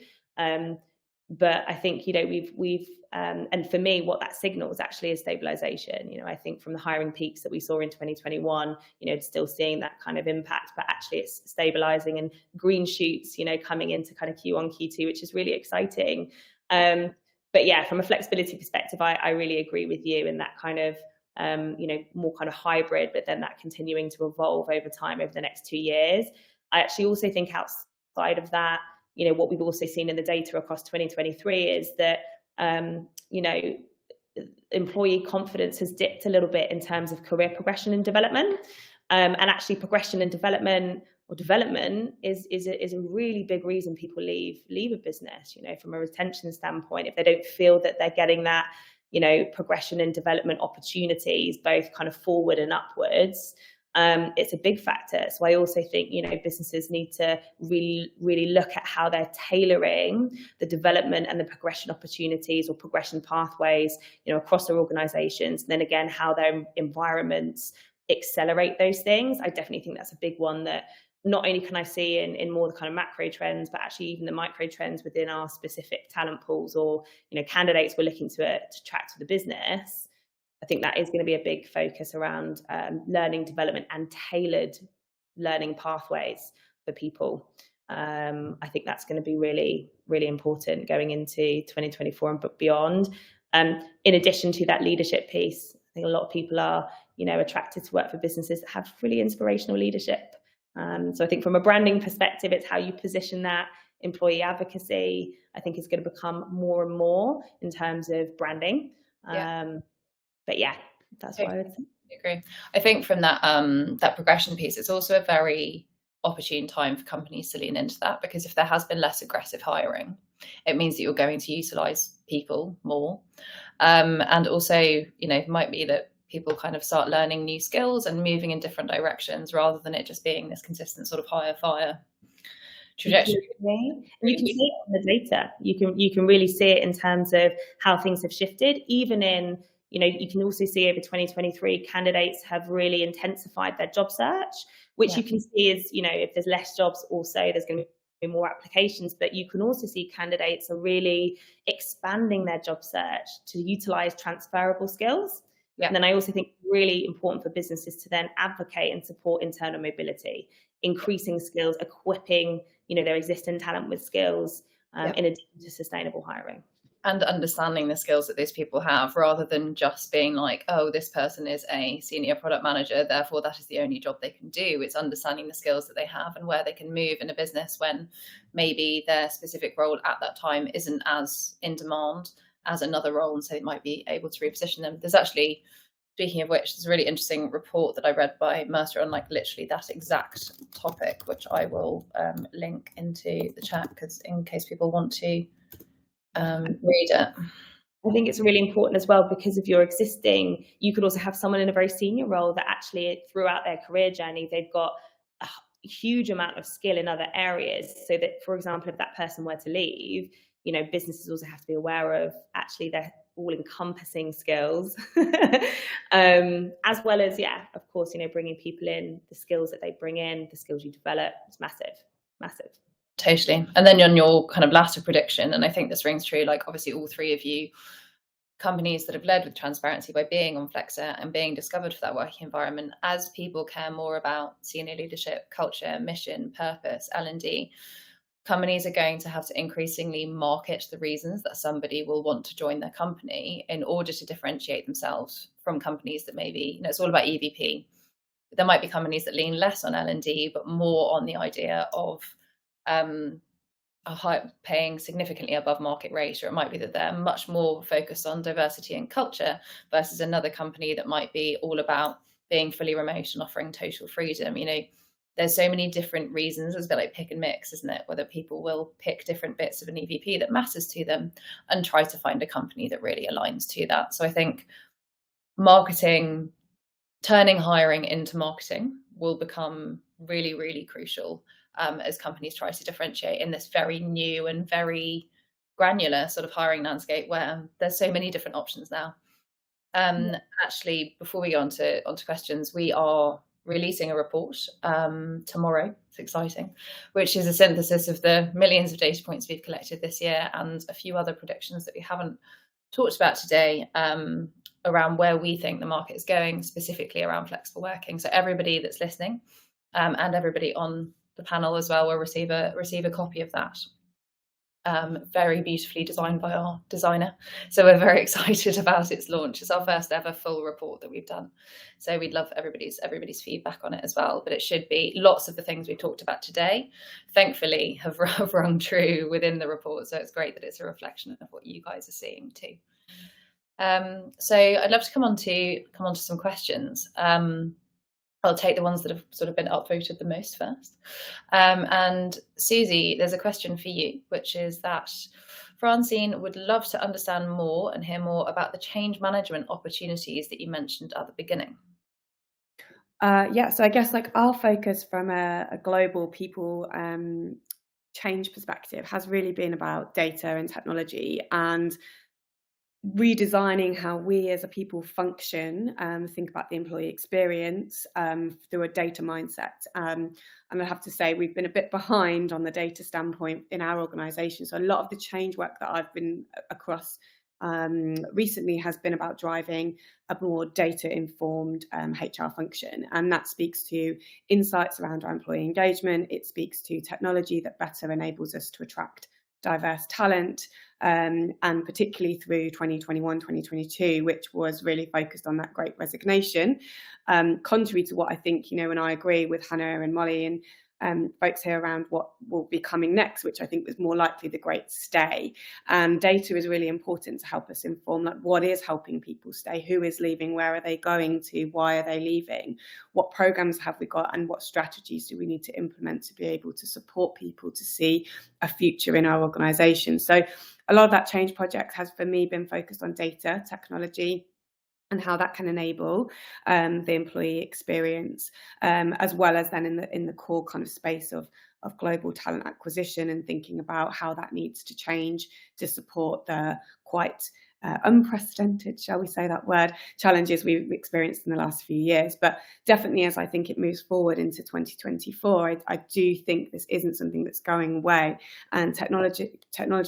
But I think, we've and for me, what that signals actually is stabilization. I think from the hiring peaks that we saw in 2021, still seeing that kind of impact, but actually it's stabilizing and green shoots, coming into kind of Q1, Q2, which is really exciting. But yeah, from a flexibility perspective, I really agree with you in that kind of, more kind of hybrid, but then that continuing to evolve over time over the next 2 years. I actually also think outside of that, what we've also seen in the data across 2023 is that you know, employee confidence has dipped a little bit in terms of career progression and development. And actually progression and development is a really big reason people leave a business, you know, from a retention standpoint. If they don't feel that they're getting that, you know, progression and development opportunities, both kind of forward and upwards, it's a big factor. So I also think, you know, businesses need to really look at how they're tailoring the development and the progression opportunities or progression pathways, you know, across their organizations. And then again, how their environments accelerate those things. I definitely think that's a big one that not only can I see in more the kind of macro trends, but actually even the micro trends within our specific talent pools or, you know, candidates we're looking to attract to the business. I think that is going to be a big focus around learning development and tailored learning pathways for people. I think that's going to be really, really important going into 2024 and beyond. In addition to that leadership piece, I think a lot of people are, you know, attracted to work for businesses that have really inspirational leadership. So I think from a branding perspective, it's how you position that. Employee advocacy, I think, is going to become more and more in terms of branding. But yeah, that's what I would say. I agree. I think from that that progression piece, it's also a very opportune time for companies to lean into that, because if there has been less aggressive hiring, it means that you're going to utilize people more. And also, you know, it might be that people kind of start learning new skills and moving in different directions rather than it just being this consistent sort of hire fire trajectory. And you can see it on the data. You can really see it in terms of how things have shifted. Even in, you know, you can also see over 2023, candidates have really intensified their job search, which you can see is, you know, if there's less jobs, also there's going to be more applications, but you can also see candidates are really expanding their job search to utilize transferable skills. And then I also think really important for businesses to then advocate and support internal mobility, increasing skills, equipping, you know, their existing talent with skills in addition to sustainable hiring. And understanding the skills that these people have, rather than just being like, oh, this person is a senior product manager, therefore that is the only job they can do. It's understanding the skills that they have and where they can move in a business when maybe their specific role at that time isn't as in demand as another role, and so they might be able to reposition them. There's actually, speaking of which, there's a really interesting report that I read by Mercer on like literally that exact topic, which I will link into the chat, because in case people want to read it. I think it's really important as well, because if you're existing, you could also have someone in a very senior role that actually throughout their career journey, they've got a huge amount of skill in other areas. So that, for example, if that person were to leave, you know, businesses also have to be aware of actually their all-encompassing skills, as well as, of course, you know, bringing people in, the skills that they bring in, the skills you develop. It's massive. Totally. And then on your kind of latter prediction, and I think this rings true, like obviously all three of you, companies that have led with transparency by being on Flexa and being discovered for that working environment, as people care more about senior leadership, culture, mission, purpose, L&D, companies are going to have to increasingly market the reasons that somebody will want to join their company in order to differentiate themselves from companies that maybe, you know, it's all about EVP. There might be companies that lean less on L&D, but more on the idea of paying significantly above market rate, or it might be that they're much more focused on diversity and culture versus another company that might be all about being fully remote and offering total freedom. You know, there's so many different reasons. It's a bit like pick and mix, isn't it? Whether people will pick different bits of an EVP that matters to them and try to find a company that really aligns to that. So I think marketing, turning hiring into marketing, will become really, really crucial as companies try to differentiate in this very new and very granular sort of hiring landscape where there's so many different options now. Actually, before we go on to questions, we are releasing a report tomorrow. It's exciting, which is a synthesis of the millions of data points we've collected this year and a few other predictions that we haven't talked about today around where we think the market is going, specifically around flexible working. So everybody that's listening and everybody on the panel as well will receive a copy of that. very beautifully designed by our designer. So we're very excited about its launch. It's our first ever full report that we've done. So we'd love everybody's feedback on it as well. But it should be lots of the things we've talked about today, thankfully, have rung true within the report. So it's great that it's a reflection of what you guys are seeing too. So I'd love to come on to some questions. I'll take the ones that have sort of been upvoted the most first. And Suzi, there's a question for you, which is that Francine would love to understand more and hear more about the change management opportunities that you mentioned at the beginning. Yeah, so I guess like our focus from a global people change perspective has really been about data and technology and redesigning how we as a people function, think about the employee experience through a data mindset. And I have to say we've been a bit behind on the data standpoint in our organisation. So a lot of the change work that I've been across recently has been about driving a more data-informed HR function. And that speaks to insights around our employee engagement. It speaks to technology that better enables us to attract diverse talent, and particularly through 2021, 2022, which was really focused on that great resignation. Contrary to what I think, and I agree with Hannah and Molly and folks here around what will be coming next, which I think was more likely the great stay. And data is really important to help us inform like what is helping people stay, who is leaving, where are they going to, why are they leaving, what programs have we got, and what strategies do we need to implement to be able to support people to see a future in our organisation. So a lot of that change project has for me been focused on data, technology, and how that can enable the employee experience, as well as then in the core kind of space of global talent acquisition and thinking about how that needs to change to support the quite unprecedented, shall we say that word, challenges we've experienced in the last few years. But definitely as I think it moves forward into 2024, I do think this isn't something that's going away. And technology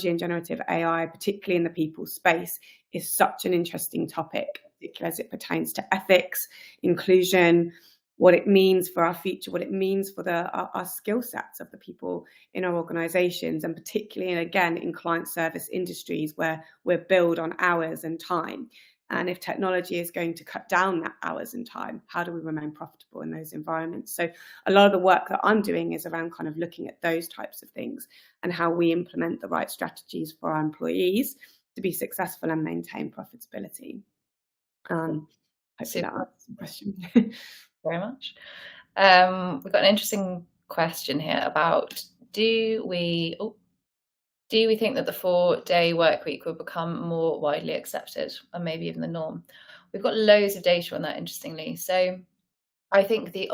and generative AI, particularly in the people space, is such an interesting topic, particularly as it pertains to ethics, inclusion, what it means for our future, what it means for our skill sets of the people in our organisations, and particularly, and again, in client service industries where we're billed on hours and time. And if technology is going to cut down that hours and time, how do we remain profitable in those environments? So a lot of the work that I'm doing is around kind of looking at those types of things and how we implement the right strategies for our employees to be successful and maintain profitability. Hopefully that answers the question. Very much. We've got an interesting question here about do we think that the 4-day work week will become more widely accepted and maybe even the norm? We've got loads of data on that, interestingly. So I think the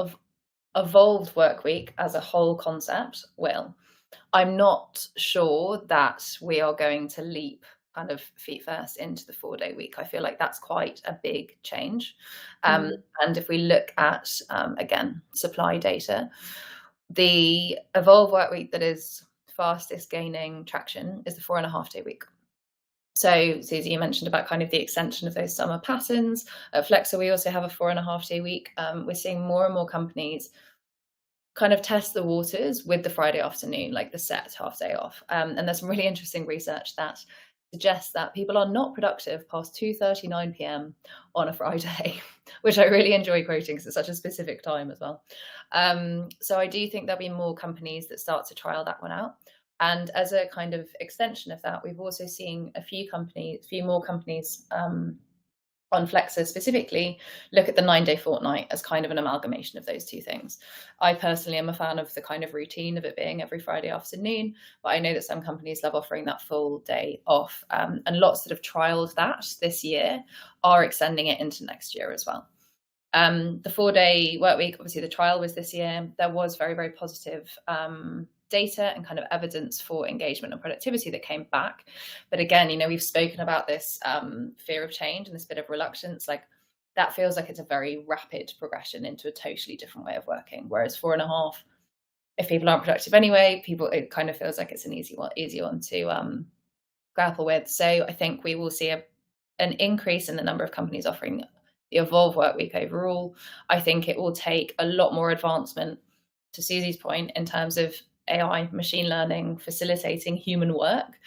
evolved work week as a whole concept will. I'm not sure that we are going to leap kind of feet first into the 4-day week. I feel like that's quite a big change. And if we look at, again, supply data, the evolved work week that is fastest gaining traction is the 4.5-day week. So Suzi, you mentioned about kind of the extension of those summer patterns. At Flexa, we also have a 4.5-day week. We're seeing more and more companies kind of test the waters with the Friday afternoon, like the set half day off. And there's some really interesting research that suggests that people are not productive past 2:39 p.m. on a Friday, which I really enjoy quoting because it's such a specific time as well. So I do think there'll be more companies that start to trial that one out. And as a kind of extension of that, we've also seen a few more companies on Flexa specifically look at the 9-day fortnight as kind of an amalgamation of those two things. I personally am a fan of the kind of routine of it being every Friday afternoon, but I know that some companies love offering that full day off, and lots that have trialed that this year are extending it into next year as well. The 4-day work week, obviously the trial was this year. There was very, very positive data and kind of evidence for engagement and productivity that came back. But again, we've spoken about this fear of change and this bit of reluctance. Like that feels like it's a very rapid progression into a totally different way of working. Whereas 4.5, if people aren't productive anyway, it kind of feels like it's an easy one to grapple with. So I think we will see an increase in the number of companies offering the evolved work week overall. I think it will take a lot more advancement, to Suzi's point, in terms of AI, machine learning, facilitating human work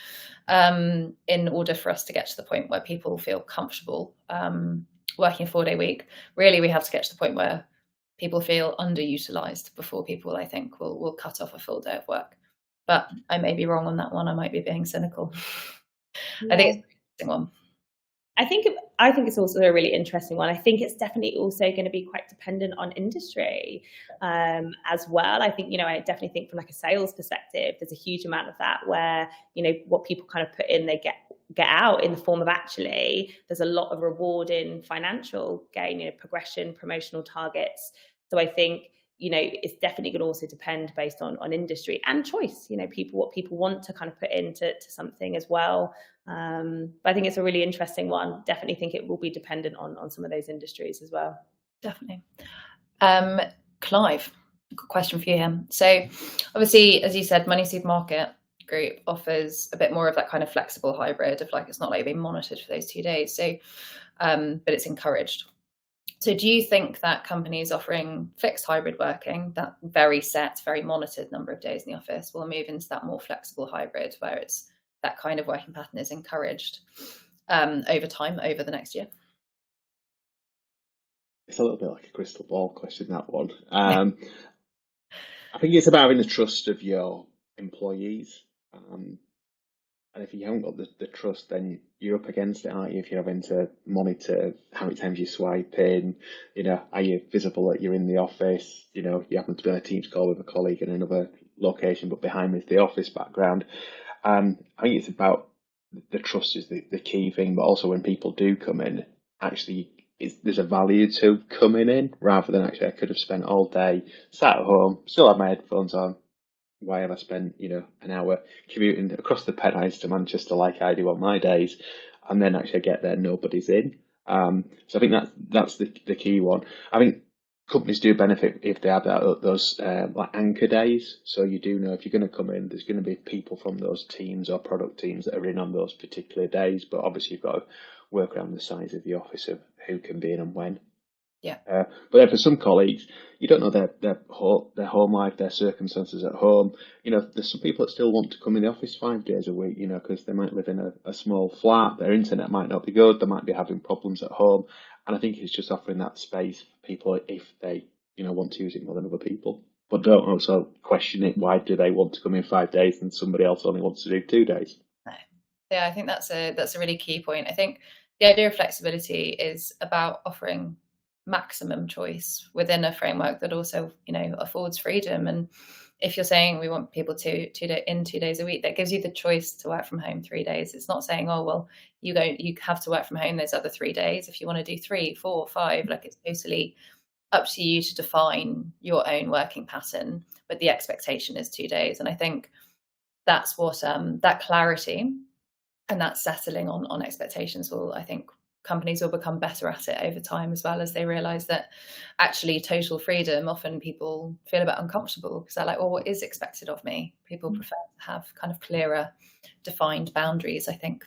in order for us to get to the point where people feel comfortable working a 4-day week. Really, we have to get to the point where people feel underutilized before people, I think, will cut off a full day of work. But I may be wrong on that one. I might be being cynical. I think it's an interesting one. I think it's also a really interesting one. I think it's definitely also going to be quite dependent on industry as well. I think, I definitely think from like a sales perspective, there's a huge amount of that where, what people kind of put in, they get out in the form of actually, there's a lot of reward in financial gain, progression, promotional targets. So I think, it's definitely going to also depend based on industry and choice, what people want to kind of put into something as well. But I think it's a really interesting one. Definitely think it will be dependent on some of those industries as well. Definitely. Clive, question for you here. So obviously, as you said, Moneysupermarket Group offers a bit more of that kind of flexible hybrid of like, it's not like being monitored for those 2 days. So, but it's encouraged. So do you think that companies offering fixed hybrid working, that very set, very monitored number of days in the office, will move into that more flexible hybrid where it's that kind of working pattern is encouraged over time, over the next year? It's a little bit like a crystal ball question, that one. I think it's about having the trust of your employees. And if you haven't got the trust, then you're up against it, aren't you? If you're having to monitor how many times you swipe in, are you visible that you're in the office? You happen to be on a Teams call with a colleague in another location, but behind me is the office background. I think it's about the trust is the key thing, but also when people do come in, actually, there's a value to coming in rather than actually I could have spent all day sat at home, still have my headphones on. Why have I spent, an hour commuting across the Pennines to Manchester like I do on my days, and then actually get there, nobody's in. So I think that's the key one. I think companies do benefit if they have those like anchor days. So you do know if you're going to come in, there's going to be people from those teams or product teams that are in on those particular days. But obviously you've got to work around the size of the office of who can be in and when. Yeah. But then for some colleagues, you don't know their home life, their circumstances at home. There's some people that still want to come in the office 5 days a week, because they might live in a small flat, their internet might not be good, they might be having problems at home. And I think it's just offering that space for people if they, want to use it more than other people. But don't also question it. Why do they want to come in 5 days and somebody else only wants to do 2 days? Yeah, I think that's a really key point. I think the idea of flexibility is about offering maximum choice within a framework that also, affords freedom. And if you're saying we want people to 2 days a week, that gives you the choice to work from home 3 days. It's not saying, oh, well, you have to work from home those other 3 days. If you want to do 3, 4, 5, like it's totally up to you to define your own working pattern, but the expectation is 2 days. And I think that's what that clarity and that settling on expectations will, I think, companies will become better at it over time, as well as they realize that actually total freedom, often people feel a bit uncomfortable because they're like, well, what is expected of me? People prefer to have kind of clearer defined boundaries, I think.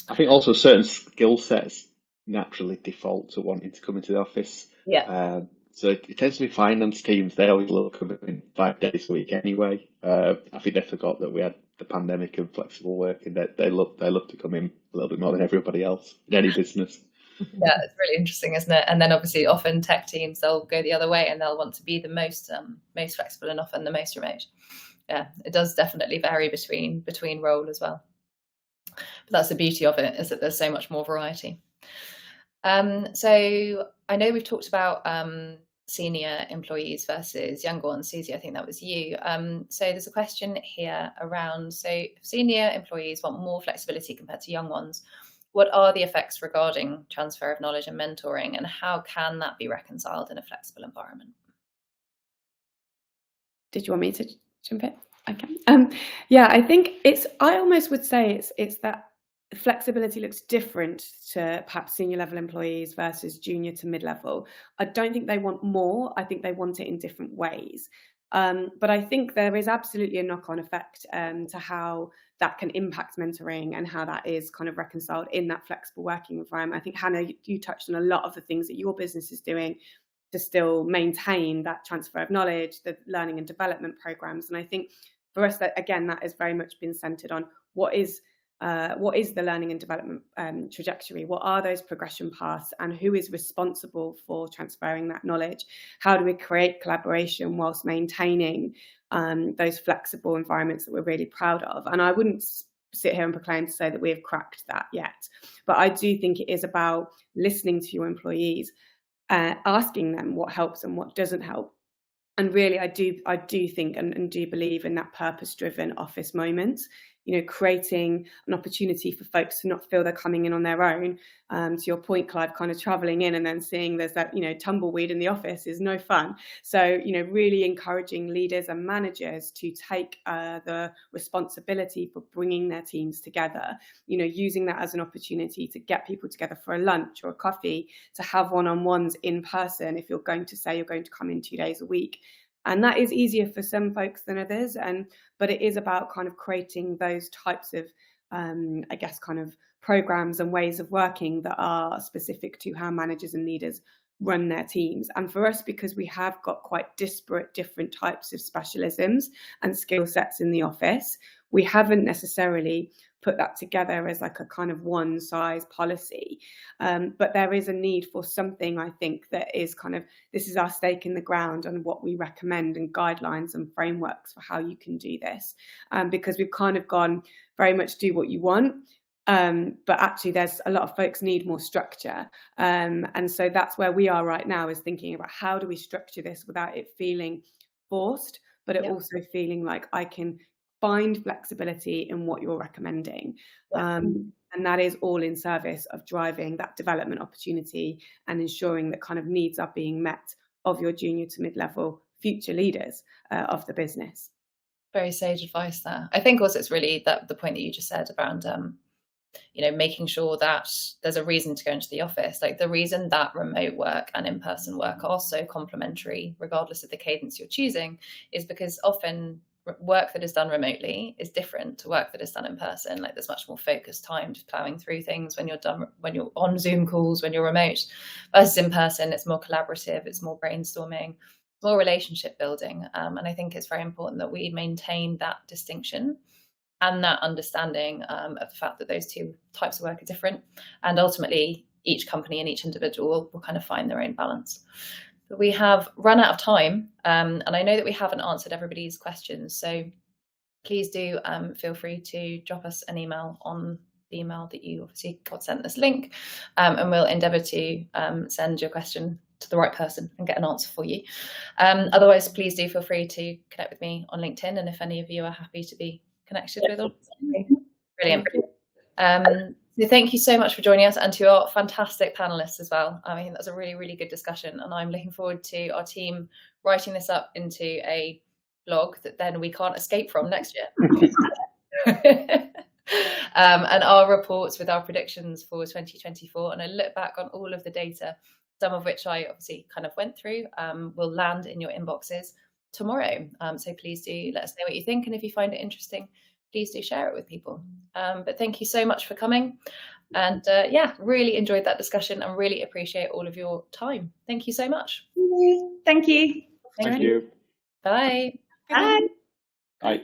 I think also certain skill sets naturally default to wanting to come into the office. Yeah. So it tends to be finance teams. They always love coming in 5 days a week anyway. I think they forgot that we had the pandemic and flexible work, and they love to come in a little bit more than everybody else in any business. Yeah, it's really interesting, isn't it? And then obviously often tech teams, they'll go the other way and they'll want to be the most flexible and often the most remote. Yeah, it does definitely vary between role as well. But that's the beauty of it, is that there's so much more variety. So I know we've talked about senior employees versus younger ones. Suzi, I think that was you. So there's a question here around, so senior employees want more flexibility compared to young ones. What are the effects regarding transfer of knowledge and mentoring, and how can that be reconciled in a flexible environment? Did you want me to jump in? Okay. Yeah, I think I almost would say it's that flexibility looks different to perhaps senior level employees versus junior to mid-level. I don't think they want more. I think they want it in different ways. But I think there is absolutely a knock-on effect to how that can impact mentoring and how that is kind of reconciled in that flexible working environment. I think, Hannah, you touched on a lot of the things that your business is doing to still maintain that transfer of knowledge, the learning and development programs. And I think for us, that again, that has very much been centered on what is the learning and development trajectory? What are those progression paths, and who is responsible for transferring that knowledge? How do we create collaboration whilst maintaining those flexible environments that we're really proud of? And I wouldn't sit here and proclaim to say that we have cracked that yet, but I do think it is about listening to your employees, asking them what helps and what doesn't help. And really, I do think and do believe in that purpose-driven office moment, creating an opportunity for folks to not feel they're coming in on their own. To your point, Clive, kind of traveling in and then seeing there's that, tumbleweed in the office is no fun. So, really encouraging leaders and managers to take the responsibility for bringing their teams together, using that as an opportunity to get people together for a lunch or a coffee, to have one-on-ones in person if you're going to say you're going to come in 2 days a week. And that is easier for some folks than others. But it is about kind of creating those types of, kind of programs and ways of working that are specific to how managers and leaders run their teams. And for us, because we have got quite disparate different types of specialisms and skill sets in the office, we haven't necessarily put that together as like a kind of one size policy. But there is a need for something, I think, that is kind of, this is our stake in the ground on what we recommend and guidelines and frameworks for how you can do this. Because we've kind of gone very much do what you want. But actually there's a lot of folks need more structure. And so that's where we are right now, is thinking about how do we structure this without it feeling forced, but it also feeling like I can find flexibility in what you're recommending. And that is all in service of driving that development opportunity and ensuring that kind of needs are being met of your junior to mid-level future leaders of the business. Very sage advice there. I think also it's really the point that you just said around, making sure that there's a reason to go into the office. Like the reason that remote work and in-person work are so complementary, regardless of the cadence you're choosing, is because often work that is done remotely is different to work that is done in person. Like there's much more focused time just plowing through things when you're on Zoom calls, when you're remote, versus in person. It's more collaborative, it's more brainstorming, more relationship building. And I think it's very important that we maintain that distinction and that understanding of the fact that those two types of work are different. And ultimately, each company and each individual will kind of find their own balance. But we have run out of time, and I know that we haven't answered everybody's questions. So please do feel free to drop us an email on the email that you obviously got sent this link, and we'll endeavour to send your question to the right person and get an answer for you. Otherwise, please do feel free to connect with me on LinkedIn, and if any of you are happy to be connected with us. Brilliant. So thank you so much for joining us, and to our fantastic panelists as well. I think that was a really, really good discussion, and I'm looking forward to our team writing this up into a blog that then we can't escape from next year. And our reports with our predictions for 2024, and I look back on all of the data, some of which I obviously kind of went through, will land in your inboxes tomorrow. So please do let us know what you think, and if you find it interesting, please do share it with people. But thank you so much for coming, and really enjoyed that discussion and really appreciate all of your time. Thank you so much. Thank you. Thank you. Bye. Bye. Bye.